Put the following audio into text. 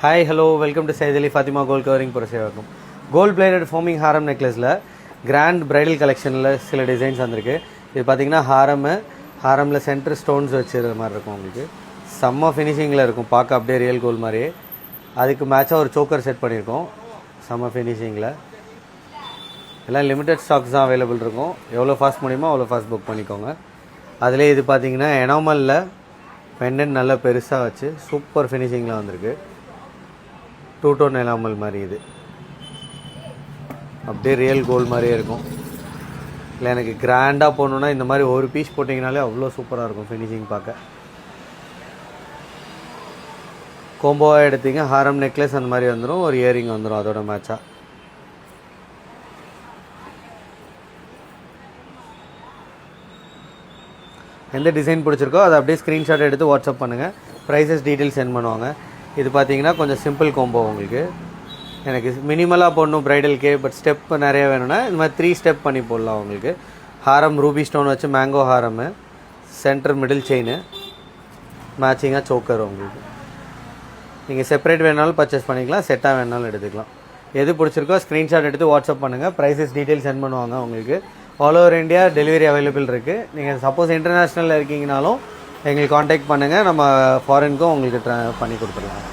Hi hello welcome to Syed Ali Fathima gold covering Purasawalkam. Gold plated forming haram நெக்லஸில் grand bridal கலெக்ஷனில் சில designs வந்திருக்கு. இது பார்த்தீங்கன்னா ஹாரமில் சென்டர் ஸ்டோன்ஸ் வச்சுருந்த மாதிரி இருக்கும். உங்களுக்கு செம்ம ஃபினிஷிங்கில் இருக்கும், பார்க்க அப்படியே ரியல் கோல்ட் மாதிரியே. அதுக்கு மேட்சாக ஒரு சோக்கர் செட் பண்ணியிருக்கோம், செம்ம ஃபினிஷிங்கில். எல்லாம் லிமிடெட் ஸ்டாக்ஸ் தான் அவைலபிள் இருக்கும். எவ்வளோ ஃபாஸ்ட் முடியுமோ அவ்வளோ ஃபாஸ்ட் புக் பண்ணிக்கோங்க. அதிலே இது பார்த்தீங்கன்னா எனாமலில் பெண்டன்ட் நல்லா பெருசாக வச்சு சூப்பர் ஃபினிஷிங்கில் வந்திருக்கு. 2 டோன் எனாமல் மாதிரி இது அப்படியே ரியல் கோல்டு மாதிரியே இருக்கும். இல்லை எனக்கு கிராண்டாக போடணுன்னா இந்த மாதிரி ஒரு பீஸ் போட்டிங்கனாலே அவ்வளோ சூப்பராக இருக்கும் ஃபினிஷிங் பார்க்க. கோம்போவாக எடுத்தீங்க, ஹாரம் நெக்லஸ் அந்த மாதிரி வந்துடும், ஒரு இயரிங் வந்துடும் அதோட மேட்சாக. எந்த டிசைன் பிடிச்சிருக்கோ அதை அப்படியே ஸ்க்ரீன்ஷாட் எடுத்து வாட்ஸ்அப் பண்ணுங்கள். ப்ரைஸஸ் டீட்டெயில்ஸ் சென்ட் பண்ணுவாங்க. இது பார்த்தீங்கன்னா கொஞ்சம் சிம்பிள் கோம்போ. உங்களுக்கு எனக்கு மினிமலாக போடணும் ப்ரைடலுக்கே, பட் ஸ்டெப் நிறைய வேணும்னா இந்த மாதிரி 3 ஸ்டெப் பண்ணி போடலாம். உங்களுக்கு ஹாரம் ரூபி ஸ்டோன் வச்சு mango haram, centre middle chain, மேட்சிங்காக சோக்கர். உங்களுக்கு நீங்கள் செப்பரேட் வேணாலும் பர்ச்சேஸ் பண்ணிக்கலாம், செட்டாக வேணாலும் எடுத்துக்கலாம். எது பிடிச்சிருக்கோ ஸ்க்ரீன்ஷாட் எடுத்து வாட்ஸ்அப் பண்ணுங்கள். ப்ரைஸஸ் டீட்டெயில்ஸ் சென்ட் பண்ணுவாங்க. உங்களுக்கு all over India delivery available இருக்குது. நீங்கள் சப்போஸ் இன்டர்நேஷ்னலில் இருக்கீங்கனாலும் எங்களுக்கு காண்டாக்ட் பண்ணுங்கள், நம்ம ஃபாரினுக்கும் உங்களுக்கு பண்ணி கொடுத்துடலாம்.